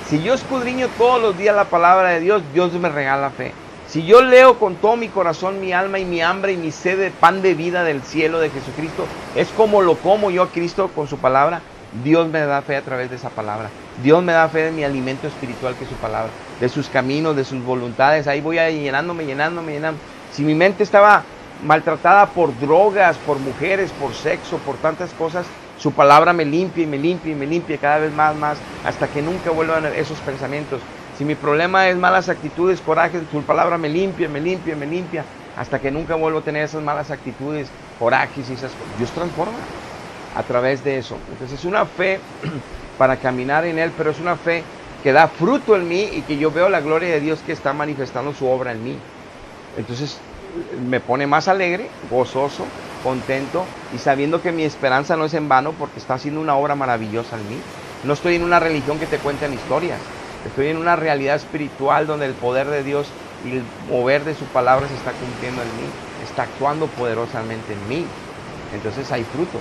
Si yo escudriño todos los días la palabra de Dios, Dios me regala fe. Si yo leo con todo mi corazón, mi alma y mi hambre y mi sed de pan de vida del cielo de Jesucristo, es como lo como yo a Cristo con su palabra, Dios me da fe a través de esa palabra. Dios me da fe de mi alimento espiritual que es su palabra, de sus caminos, de sus voluntades. Ahí voy llenándome. Si mi mente estaba maltratada por drogas, por mujeres, por sexo, por tantas cosas, su palabra me limpia cada vez más, hasta que nunca vuelvan esos pensamientos. Si mi problema es malas actitudes, corajes, su palabra me limpia, hasta que nunca vuelvo a tener esas malas actitudes, corajes y esas cosas. Dios transforma a través de eso. Entonces es una fe para caminar en Él, pero es una fe que da fruto en mí y que yo veo la gloria de Dios que está manifestando su obra en mí. Entonces me pone más alegre, gozoso, contento y sabiendo que mi esperanza no es en vano porque está haciendo una obra maravillosa en mí. No estoy en una religión que te cuenten historias, estoy en una realidad espiritual donde el poder de Dios y el mover de su palabra se está cumpliendo en mí, está actuando poderosamente en mí. entonces hay fruto.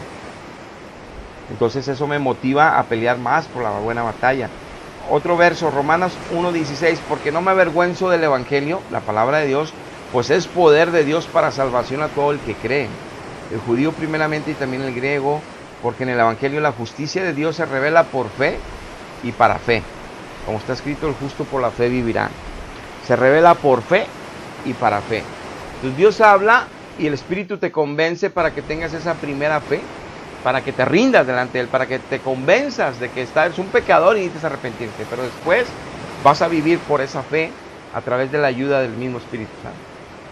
Entonces eso me motiva a pelear más por la buena batalla. Otro verso, Romanos 1:16, porque no me avergüenzo del Evangelio, la palabra de Dios, pues es poder de Dios para salvación a todo el que cree, el judío primeramente y también el griego, porque en el Evangelio la justicia de Dios se revela por fe y para fe. Como está escrito, el justo por la fe vivirá. Se revela por fe y para fe. Entonces Dios habla y el Espíritu te convence para que tengas esa primera fe, para que te rindas delante de Él, para que te convenzas de que eres un pecador y necesitas arrepentirte. Pero después vas a vivir por esa fe a través de la ayuda del mismo Espíritu Santo,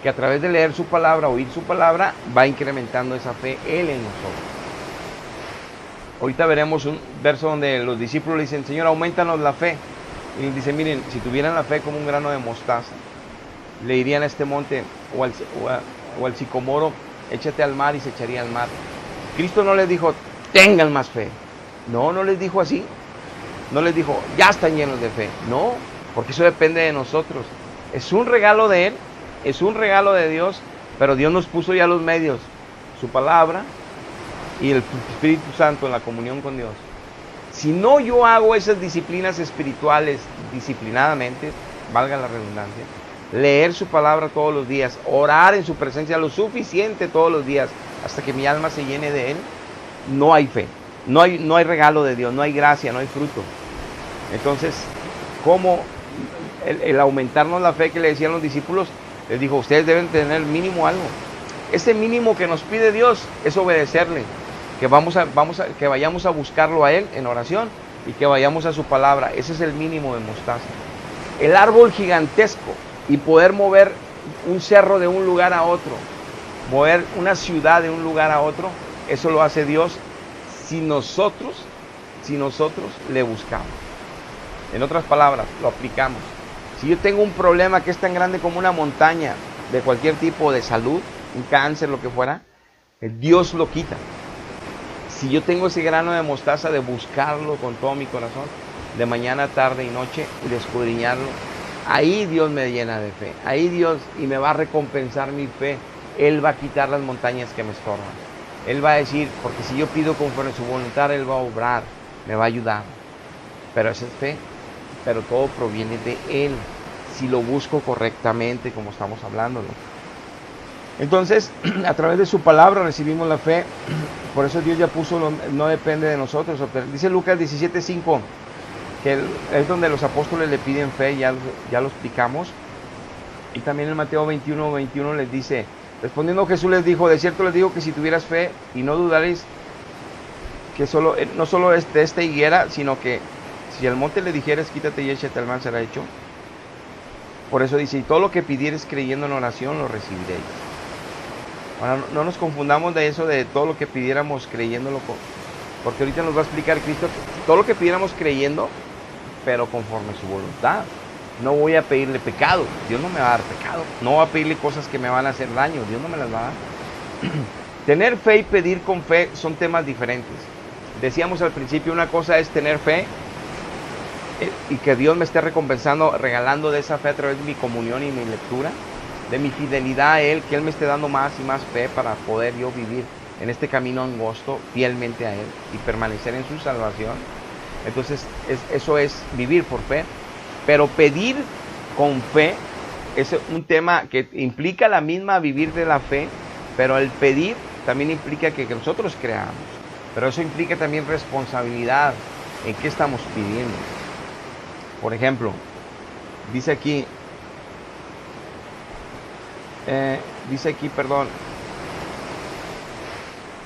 que a través de leer su palabra, oír su palabra, va incrementando esa fe Él en nosotros. Ahorita veremos un verso donde los discípulos le dicen, Señor, aumentanos la fe. Y les dice, miren, si tuvieran la fe como un grano de mostaza, le dirían a este monte o al sicomoro, échate al mar y se echaría al mar. Cristo no les dijo, tengan más fe. No, no les dijo así. No les dijo, ya están llenos de fe. No, porque eso depende de nosotros. Es un regalo de Él, es un regalo de Dios, pero Dios nos puso ya los medios, su palabra y el Espíritu Santo en la comunión con Dios. Si no yo hago esas disciplinas espirituales disciplinadamente, valga la redundancia, leer su palabra todos los días, orar en su presencia lo suficiente todos los días hasta que mi alma se llene de Él, no hay fe, no hay regalo de Dios, no hay gracia, no hay fruto. Entonces, ¿cómo el aumentarnos la fe que le decían los discípulos? Les dijo, ustedes deben tener mínimo algo. Ese mínimo que nos pide Dios es obedecerle, que vayamos a buscarlo a Él en oración y que vayamos a su palabra. Ese es el mínimo de mostaza. El árbol gigantesco y poder mover un cerro de un lugar a otro, mover una ciudad de un lugar a otro, eso lo hace Dios si nosotros le buscamos. En otras palabras, lo aplicamos. Si yo tengo un problema que es tan grande como una montaña de cualquier tipo de salud, un cáncer, lo que fuera, Dios lo quita. Si yo tengo ese grano de mostaza de buscarlo con todo mi corazón, de mañana, tarde y noche, y de escudriñarlo, ahí Dios me llena de fe. Ahí Dios, y me va a recompensar mi fe. Él va a quitar las montañas que me estorban. Él va a decir, porque si yo pido conforme a su voluntad, Él va a obrar, me va a ayudar. Pero esa es fe, pero todo proviene de Él, si lo busco correctamente, como estamos hablándolo. Entonces, a través de su palabra recibimos la fe. Por eso Dios ya puso, no depende de nosotros. Dice Lucas 17:5, que es donde los apóstoles le piden fe, ya lo explicamos. Y también en Mateo 21:21 les dice, respondiendo Jesús les dijo, de cierto les digo que si tuvieras fe y no dudaréis, que no solo de esta higuera, sino que si al monte le dijeres, quítate y échate al mar, será hecho. Por eso dice, y todo lo que pidieres creyendo en oración, lo recibiréis. Ahora, no nos confundamos de eso, de todo lo que pidiéramos creyéndolo, porque ahorita nos va a explicar Cristo, todo lo que pidiéramos creyendo, pero conforme a su voluntad. No voy a pedirle pecado, Dios no me va a dar pecado. No voy a pedirle cosas que me van a hacer daño, Dios no me las va a dar. Tener fe y pedir con fe son temas diferentes. Decíamos al principio, una cosa es tener fe y que Dios me esté recompensando, regalando de esa fe a través de mi comunión y mi lectura, de mi fidelidad a Él, que Él me esté dando más y más fe para poder yo vivir en este camino angosto fielmente a Él y permanecer en su salvación. Entonces eso es vivir por fe. Pero pedir con fe es un tema que implica la misma vivir de la fe, pero el pedir también implica que nosotros creamos. Pero eso implica también responsabilidad en qué estamos pidiendo. Por ejemplo, dice aquí,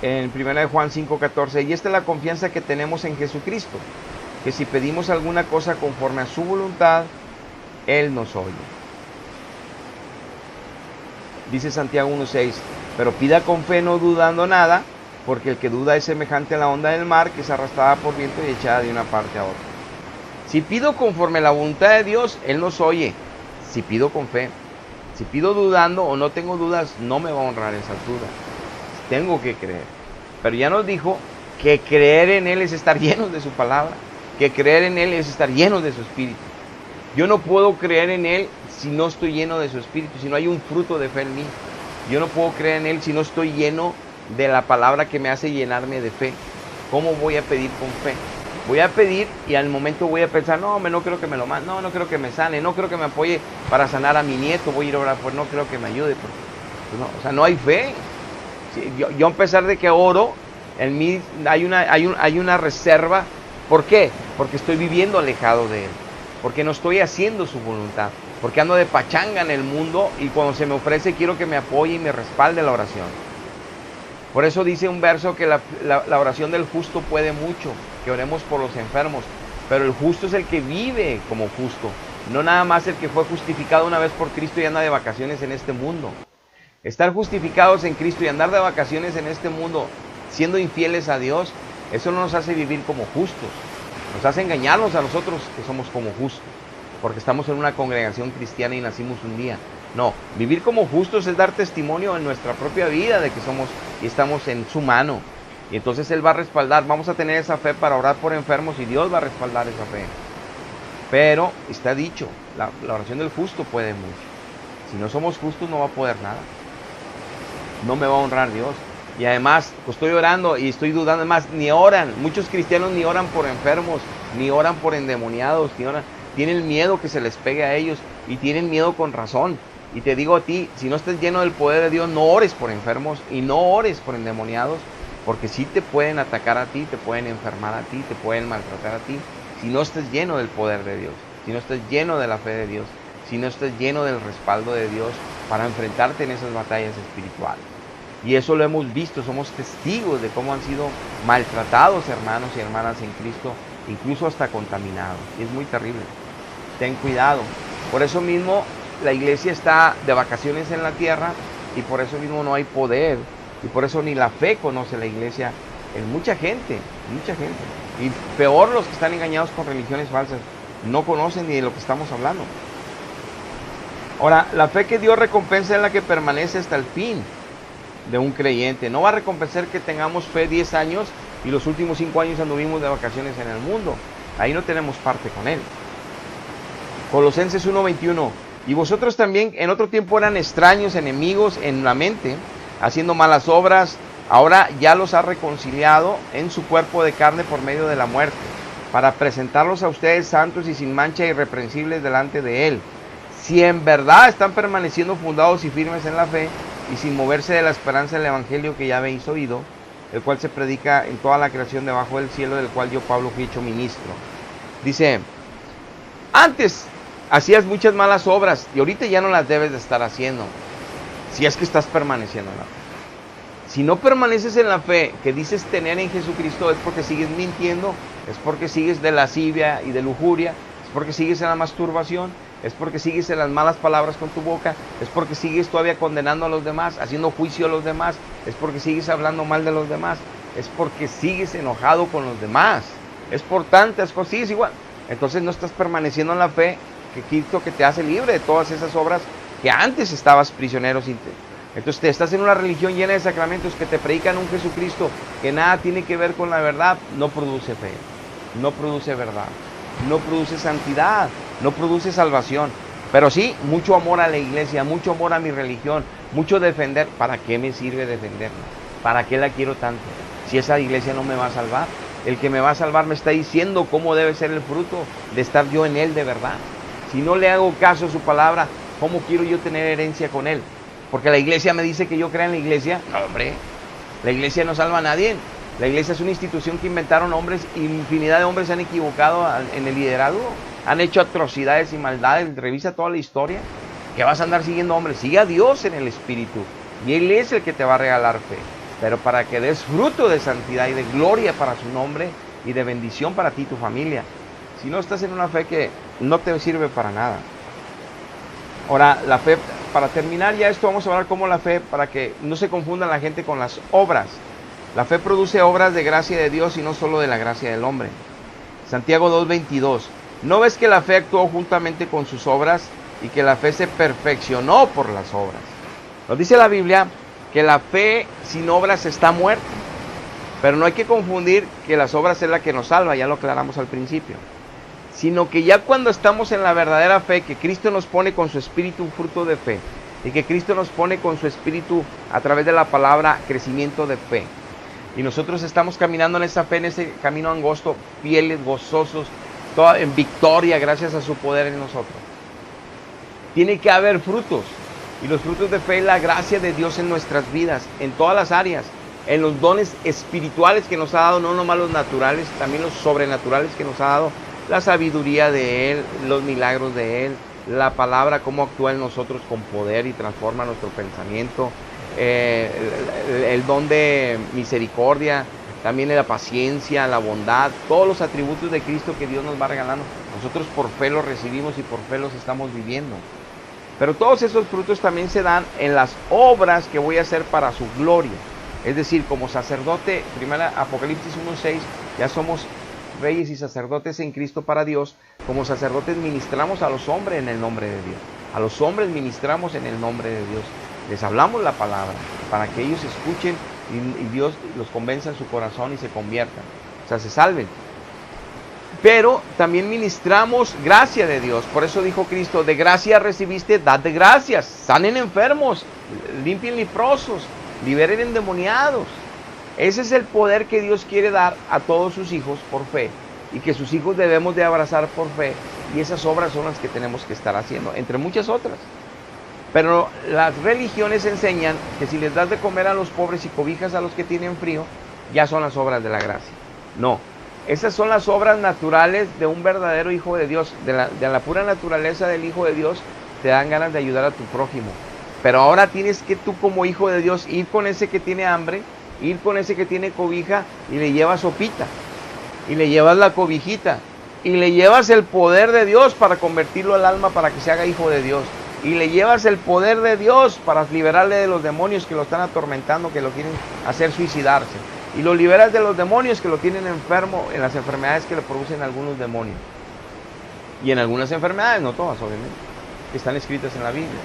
en 1 Juan 5:14, y esta es la confianza que tenemos en Jesucristo, que si pedimos alguna cosa conforme a su voluntad, Él nos oye. Dice Santiago 1:6, pero pida con fe no dudando nada, porque el que duda es semejante a la onda del mar, que es arrastrada por viento y echada de una parte a otra. Si pido conforme a la voluntad de Dios, Él nos oye. Si pido con fe. Si pido dudando o no tengo dudas, no me va a honrar esas dudas. Tengo que creer. Pero ya nos dijo que creer en Él es estar llenos de su palabra. Que creer en Él es estar llenos de su Espíritu. Yo no puedo creer en Él si no estoy lleno de su Espíritu, si no hay un fruto de fe en mí. Yo no puedo creer en Él si no estoy lleno de la palabra que me hace llenarme de fe. ¿Cómo voy a pedir con fe? Voy a pedir y al momento voy a pensar, no creo que me lo mande, no creo que me sane, no creo que me apoye para sanar a mi nieto, voy a ir a orar, pues no creo que me ayude, porque, pues no, o sea, no hay fe. Sí, yo a pesar de que oro, en mí hay una reserva. ¿Por qué? Porque estoy viviendo alejado de Él, porque no estoy haciendo su voluntad, porque ando de pachanga en el mundo y cuando se me ofrece quiero que me apoye y me respalde la oración. Por eso dice un verso que la oración del justo puede mucho, que oremos por los enfermos, pero el justo es el que vive como justo, no nada más el que fue justificado una vez por Cristo y anda de vacaciones en este mundo. Estar justificados en Cristo y andar de vacaciones en este mundo, siendo infieles a Dios, eso no nos hace vivir como justos, nos hace engañarnos a nosotros que somos como justos, porque estamos en una congregación cristiana y nacimos un día. No, vivir como justos es dar testimonio en nuestra propia vida de que somos y estamos en su mano. Y entonces Él va a respaldar, vamos a tener esa fe para orar por enfermos y Dios va a respaldar esa fe. Pero está dicho, la oración del justo puede mucho. Si no somos justos no va a poder nada. No me va a honrar Dios. Y además, estoy orando y estoy dudando, además, ni oran. Muchos cristianos ni oran por enfermos, ni oran por endemoniados, ni oran. Tienen miedo que se les pegue a ellos y tienen miedo con razón. Y te digo a ti, si no estás lleno del poder de Dios, no ores por enfermos y no ores por endemoniados, porque sí te pueden atacar a ti, te pueden enfermar a ti, te pueden maltratar a ti, si no estás lleno del poder de Dios, si no estás lleno de la fe de Dios, si no estás lleno del respaldo de Dios para enfrentarte en esas batallas espirituales. Y eso lo hemos visto, somos testigos de cómo han sido maltratados hermanos y hermanas en Cristo, incluso hasta contaminados. Y es muy terrible. Ten cuidado. Por eso mismo la iglesia está de vacaciones en la tierra y por eso mismo no hay poder. Y por eso ni la fe conoce la iglesia en mucha gente, mucha gente. Y peor los que están engañados con religiones falsas, no conocen ni de lo que estamos hablando. Ahora, la fe que Dios recompensa es la que permanece hasta el fin de un creyente. No va a recompensar que tengamos fe 10 años y los últimos 5 años anduvimos de vacaciones en el mundo. Ahí no tenemos parte con Él. Colosenses 1:21. Y vosotros también en otro tiempo eran extraños, enemigos en la mente, haciendo malas obras. Ahora ya los ha reconciliado en su cuerpo de carne por medio de la muerte, para presentarlos a ustedes santos y sin mancha e irreprensibles delante de Él. Si en verdad están permaneciendo fundados y firmes en la fe y sin moverse de la esperanza del evangelio que ya habéis oído, el cual se predica en toda la creación debajo del cielo, del cual yo, Pablo, fui hecho ministro. Dice, antes hacías muchas malas obras y ahorita ya no las debes de estar haciendo, si es que estás permaneciendo en la fe. Si no permaneces en la fe que dices tener en Jesucristo, es porque sigues mintiendo, es porque sigues de lascivia y de lujuria, es porque sigues en la masturbación, es porque sigues en las malas palabras con tu boca, es porque sigues todavía condenando a los demás, haciendo juicio a los demás, es porque sigues hablando mal de los demás, es porque sigues enojado con los demás, es por tantas cosas, sigues igual. Entonces no estás permaneciendo en la fe que Cristo que te hace libre de todas esas obras que antes estabas prisionero. Entonces te estás en una religión llena de sacramentos que te predican un Jesucristo que nada tiene que ver con la verdad. No produce fe, no produce verdad, no produce santidad, no produce salvación. Pero sí, mucho amor a la iglesia, mucho amor a mi religión, mucho defender. ¿Para qué me sirve defenderla? ¿Para qué la quiero tanto? Si esa iglesia no me va a salvar. El que me va a salvar me está diciendo cómo debe ser el fruto de estar yo en Él de verdad. Si no le hago caso a su palabra, ¿cómo quiero yo tener herencia con Él? Porque la iglesia me dice que yo crea en la iglesia. No, hombre, la iglesia no salva a nadie. La iglesia es una institución que inventaron hombres, infinidad de hombres se han equivocado en el liderazgo, han hecho atrocidades y maldades. Revisa toda la historia. ¿Qué vas a andar siguiendo hombres? Sigue a Dios en el Espíritu y Él es el que te va a regalar fe. Pero para que des fruto de santidad y de gloria para su nombre y de bendición para ti y tu familia. Si no estás en una fe que no te sirve para nada. Ahora, la fe, para terminar ya esto, vamos a hablar cómo la fe, para que no se confunda la gente con las obras. La fe produce obras de gracia de Dios y no solo de la gracia del hombre. Santiago 2:22. ¿No ves que la fe actuó juntamente con sus obras y que la fe se perfeccionó por las obras? Nos dice la Biblia que la fe sin obras está muerta. Pero no hay que confundir que las obras es la que nos salva, ya lo aclaramos al principio. Sino que ya cuando estamos en la verdadera fe, que Cristo nos pone con su espíritu un fruto de fe, y que Cristo nos pone con su Espíritu a través de la palabra crecimiento de fe. Y nosotros estamos caminando en esa fe, en ese camino angosto, fieles, gozosos, en victoria gracias a su poder en nosotros. Tiene que haber frutos, y los frutos de fe es la gracia de Dios en nuestras vidas, en todas las áreas, en los dones espirituales que nos ha dado, no nomás los naturales, también los sobrenaturales que nos ha dado, la sabiduría de Él, los milagros de Él, la palabra, cómo actúa en nosotros con poder y transforma nuestro pensamiento, el don de misericordia, también la paciencia, la bondad, todos los atributos de Cristo que Dios nos va regalando. Nosotros por fe los recibimos y por fe los estamos viviendo. Pero todos esos frutos también se dan en las obras que voy a hacer para su gloria. Es decir, como sacerdote, primera Apocalipsis 1:6, ya somos reyes y sacerdotes en Cristo para Dios. Como sacerdotes ministramos a los hombres en el nombre de Dios. A los hombres ministramos en el nombre de Dios. Les hablamos la palabra para que ellos escuchen y Dios los convenza en su corazón y se conviertan. O sea, se salven. Pero también ministramos gracia de Dios. Por eso dijo Cristo, de gracia recibiste, dad de gracias. Sanen enfermos, limpien leprosos, liberen endemoniados. Ese es el poder que Dios quiere dar a todos sus hijos por fe. Y que sus hijos debemos de abrazar por fe. Y esas obras son las que tenemos que estar haciendo, entre muchas otras. Pero las religiones enseñan que si les das de comer a los pobres y cobijas a los que tienen frío, ya son las obras de la gracia. No, esas son las obras naturales de un verdadero hijo de Dios. De la pura naturaleza del hijo de Dios, te dan ganas de ayudar a tu prójimo. Pero ahora tienes que tú como hijo de Dios ir con ese que tiene hambre, ir con ese que tiene cobija y le llevas sopita, y le llevas la cobijita, y le llevas el poder de Dios para convertirlo al alma para que se haga hijo de Dios. Y le llevas el poder de Dios para liberarle de los demonios que lo están atormentando, que lo quieren hacer suicidarse. Y lo liberas de los demonios que lo tienen enfermo en las enfermedades que le producen algunos demonios. Y en algunas enfermedades, no todas obviamente, que están escritas en la Biblia.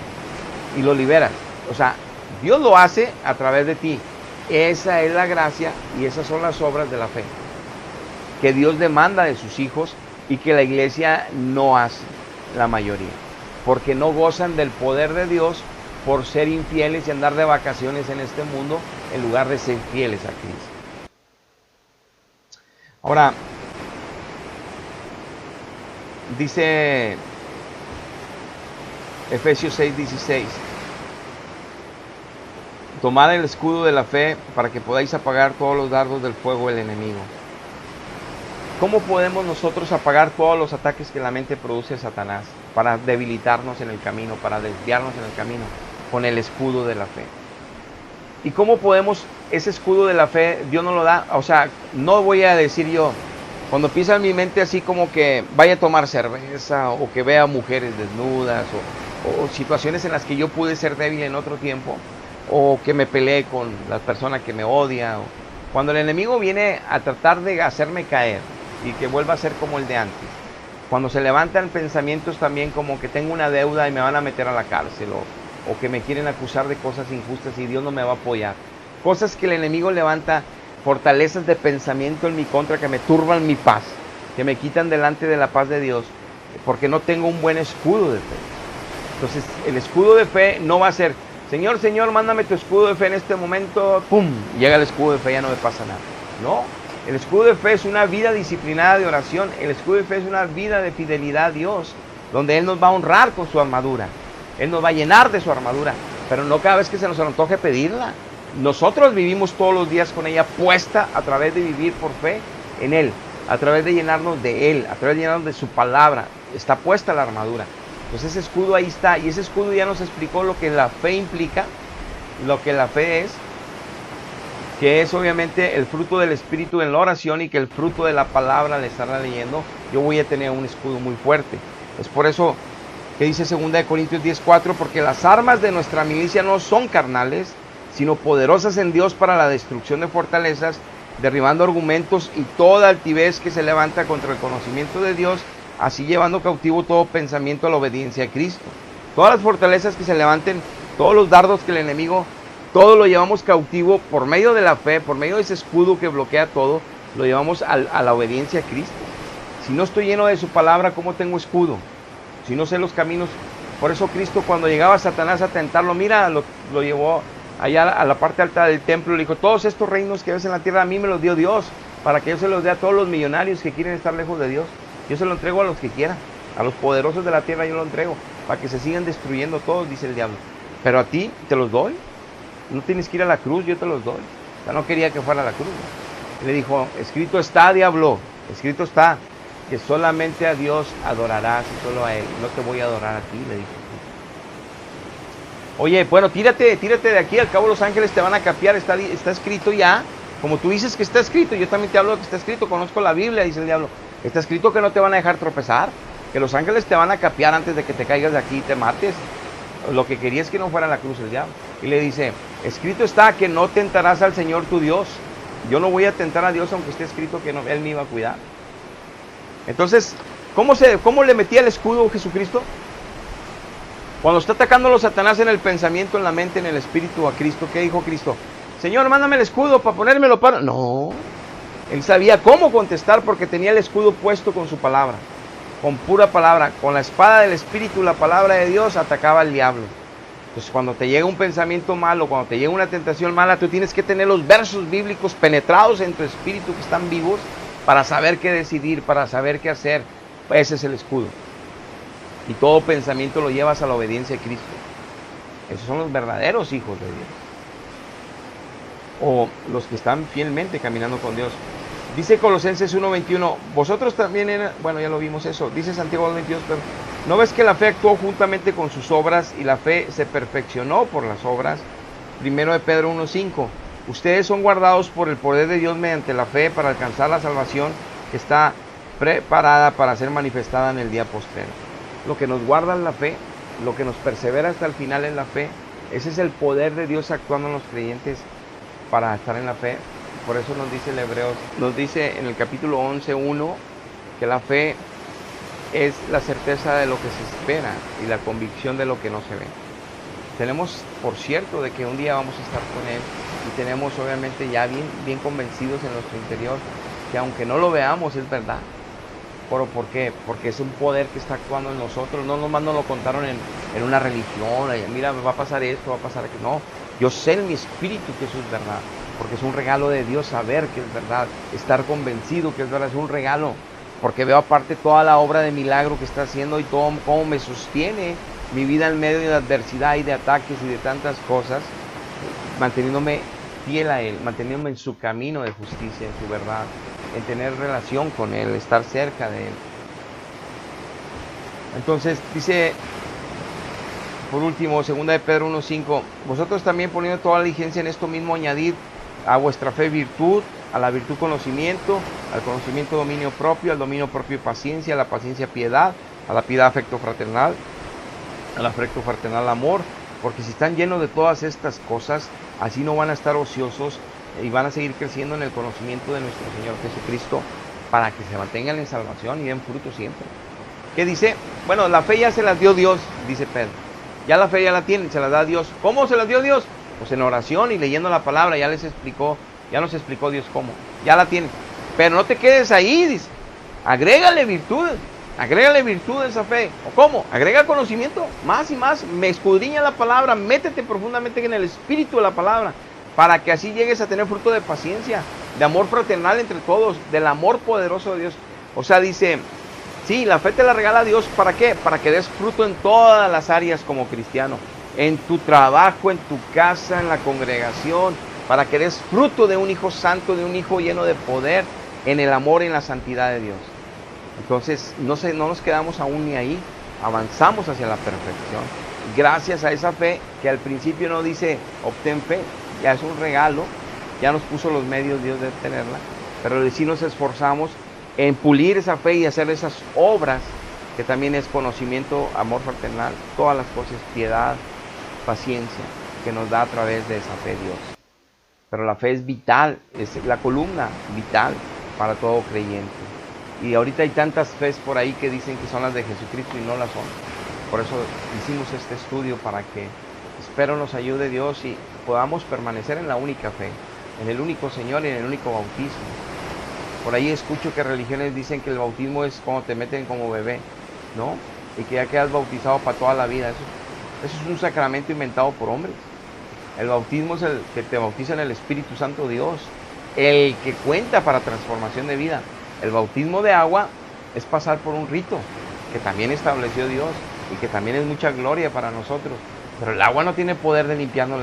Y lo liberas. O sea, Dios lo hace a través de ti. Esa es la gracia y esas son las obras de la fe que Dios demanda de sus hijos y que la iglesia no hace, la mayoría. Porque no gozan del poder de Dios por ser infieles y andar de vacaciones en este mundo en lugar de ser fieles a Cristo. Ahora, dice Efesios 6:16, tomad el escudo de la fe para que podáis apagar todos los dardos del fuego del enemigo. ¿Cómo podemos nosotros apagar todos los ataques que la mente produce a Satanás para debilitarnos en el camino, para desviarnos en el camino? Con el escudo de la fe. ¿Y cómo podemos, ese escudo de la fe, Dios nos lo da? O sea, no voy a decir yo, cuando piensa en mi mente así como que vaya a tomar cerveza o que vea mujeres desnudas o situaciones en las que yo pude ser débil en otro tiempo o que me peleé con la persona que me odia. Cuando el enemigo viene a tratar de hacerme caer y que vuelva a ser como el de antes. Cuando se levantan pensamientos también como que tengo una deuda y me van a meter a la cárcel o que me quieren acusar de cosas injustas y Dios no me va a apoyar. Cosas que el enemigo levanta, fortalezas de pensamiento en mi contra que me turban mi paz, que me quitan delante de la paz de Dios, porque no tengo un buen escudo de fe. Entonces el escudo de fe no va a ser, Señor, Señor, mándame tu escudo de fe en este momento, ¡pum! Llega el escudo de fe, ya no me pasa nada. No, el escudo de fe es una vida disciplinada de oración, el escudo de fe es una vida de fidelidad a Dios, donde Él nos va a honrar con su armadura, Él nos va a llenar de su armadura, pero no cada vez que se nos antoje pedirla. Nosotros vivimos todos los días con ella puesta a través de vivir por fe en Él, a través de llenarnos de Él, a través de llenarnos de su palabra, está puesta la armadura. Pues ese escudo ahí está, y ese escudo ya nos explicó lo que la fe implica, lo que la fe es, que es obviamente el fruto del Espíritu en la oración y que el fruto de la palabra le estará leyendo. Yo voy a tener un escudo muy fuerte. Es por eso que dice 2 Corintios 10:4, porque las armas de nuestra milicia no son carnales, sino poderosas en Dios para la destrucción de fortalezas, derribando argumentos y toda altivez que se levanta contra el conocimiento de Dios, así llevando cautivo todo pensamiento a la obediencia a Cristo. Todas las fortalezas que se levanten, todos los dardos que el enemigo, todo lo llevamos cautivo por medio de la fe, por medio de ese escudo que bloquea todo, lo llevamos a la obediencia a Cristo. Si no estoy lleno de su palabra, ¿cómo tengo escudo? Si no sé los caminos Por eso Cristo, cuando llegaba Satanás a tentarlo, mira, lo llevó allá a la parte alta del templo y le dijo, todos estos reinos que ves en la tierra a mí me los dio Dios, para que yo se los dé a todos los millonarios que quieren estar lejos de Dios. Yo se lo entrego a los que quieran, a los poderosos de la tierra yo lo entrego, para que se sigan destruyendo todos, dice el diablo. Pero a ti te los doy, no tienes que ir a la cruz, yo te los doy. O sea, no quería que fuera a la cruz, ¿no? Le dijo, escrito está, diablo, escrito está, que solamente a Dios adorarás y solo a Él, no te voy a adorar a ti, le dijo. Oye, bueno, tírate de aquí, al cabo los ángeles te van a capear, está escrito ya, como tú dices que está escrito, yo también te hablo de que está escrito, conozco la Biblia, dice el diablo, está escrito que no te van a dejar tropezar, que los ángeles te van a capear antes de que te caigas de aquí y te mates. Lo que quería es que no fuera a la cruz el diablo. Y le dice, escrito está que no tentarás al Señor tu Dios. Yo no voy a tentar a Dios aunque esté escrito que no, Él me iba a cuidar. Entonces, ¿cómo le metía el escudo Jesucristo? Cuando está atacando a Satanás en el pensamiento, en la mente, en el espíritu a Cristo, ¿qué dijo Cristo? Señor, mándame el escudo para ponérmelo para... No, Él sabía cómo contestar porque tenía el escudo puesto con su palabra. Con pura palabra, con la espada del Espíritu, la palabra de Dios, atacaba al diablo. Entonces cuando te llega un pensamiento malo, cuando te llega una tentación mala, tú tienes que tener los versos bíblicos penetrados en tu espíritu que están vivos para saber qué decidir, para saber qué hacer. Ese es el escudo. Y todo pensamiento lo llevas a la obediencia de Cristo. Esos son los verdaderos hijos de Dios. O los que están fielmente caminando con Dios. Dice Colosenses 1:21, vosotros también bueno, ya lo vimos eso, dice Santiago 2:22, pero ¿no ves que la fe actuó juntamente con sus obras y la fe se perfeccionó por las obras? Primero de Pedro 1:5, ustedes son guardados por el poder de Dios mediante la fe para alcanzar la salvación que está preparada para ser manifestada en el día postrero. Lo que nos guarda es la fe, lo que nos persevera hasta el final es la fe. Ese es el poder de Dios actuando en los creyentes para estar en la fe. Por eso nos dice el Hebreos, nos dice en el capítulo 11:1 que la fe es la certeza de lo que se espera y la convicción de lo que no se ve. Tenemos por cierto de que un día vamos a estar con Él y tenemos obviamente ya bien convencidos en nuestro interior que aunque no lo veamos es verdad. ¿Pero por qué? Porque es un poder que está actuando en nosotros. No nomás nos lo contaron en una religión, mira, me va a pasar esto, va a pasar aquello. No, yo sé en mi espíritu que eso es verdad. Porque es un regalo de Dios saber que es verdad, estar convencido que es verdad, es un regalo, porque veo aparte toda la obra de milagro que está haciendo y todo cómo me sostiene mi vida en medio de adversidad y de ataques y de tantas cosas, manteniéndome fiel a Él, manteniéndome en su camino de justicia, en su verdad, en tener relación con Él, estar cerca de Él. Entonces dice, por último, 2 de Pedro 1:5, vosotros también poniendo toda la diligencia en esto mismo, añadid a vuestra fe virtud, a la virtud conocimiento, al conocimiento dominio propio, al dominio propio paciencia, a la paciencia piedad, a la piedad afecto fraternal, al afecto fraternal amor, porque si están llenos de todas estas cosas, así no van a estar ociosos y van a seguir creciendo en el conocimiento de nuestro Señor Jesucristo para que se mantengan en salvación y den fruto siempre. ¿Qué dice? Bueno, la fe ya se las dio Dios, dice Pedro. Ya la fe ya la tienen, se las da Dios. ¿Cómo se las dio Dios? Pues en oración y leyendo la palabra, ya nos explicó Dios cómo. Ya la tienen. Pero no te quedes ahí, dice. Agrégale virtud a esa fe. ¿O cómo? Agrega conocimiento, más y más. Me escudriña la palabra, métete profundamente en el espíritu de la palabra, para que así llegues a tener fruto de paciencia, de amor fraternal entre todos, del amor poderoso de Dios. O sea, dice, sí, la fe te la regala Dios, ¿para qué? Para que des fruto en todas las áreas como cristiano. En tu trabajo, en tu casa, en la congregación, para que des fruto de un hijo santo, de un hijo lleno de poder, en el amor y en la santidad de Dios. Entonces, no nos quedamos aún ni ahí, avanzamos hacia la perfección. Gracias a esa fe, que al principio no dice, obtén fe, ya es un regalo, ya nos puso los medios Dios de tenerla, pero sí nos esforzamos en pulir esa fe y hacer esas obras, que también es conocimiento, amor fraternal, todas las cosas, piedad, paciencia, que nos da a través de esa fe Dios. Pero la fe es vital, es la columna vital para todo creyente. Y ahorita hay tantas fes por ahí que dicen que son las de Jesucristo y no las son. Por eso hicimos este estudio, para que espero nos ayude Dios y podamos permanecer en la única fe, en el único Señor y en el único bautismo. Por ahí escucho que religiones dicen que el bautismo es cuando te meten como bebé. No, y que ya quedas bautizado para toda la vida. Eso es un sacramento inventado por hombres. El bautismo es el que te bautiza en el Espíritu Santo de Dios, el que cuenta para transformación de vida. El bautismo de agua es pasar por un rito que también estableció Dios y que también es mucha gloria para nosotros. Pero el agua no tiene poder de limpiarnos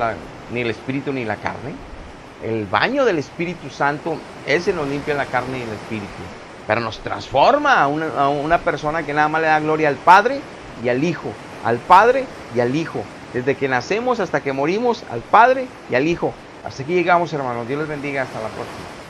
ni el espíritu ni la carne. El baño del Espíritu Santo, ese nos limpia la carne y el espíritu. Pero nos transforma a una persona que nada más le da gloria al Padre y al Hijo. Al Padre y al Hijo. Desde que nacemos hasta que morimos, al Padre y al Hijo. Hasta aquí llegamos, hermanos. Dios les bendiga. Hasta la próxima.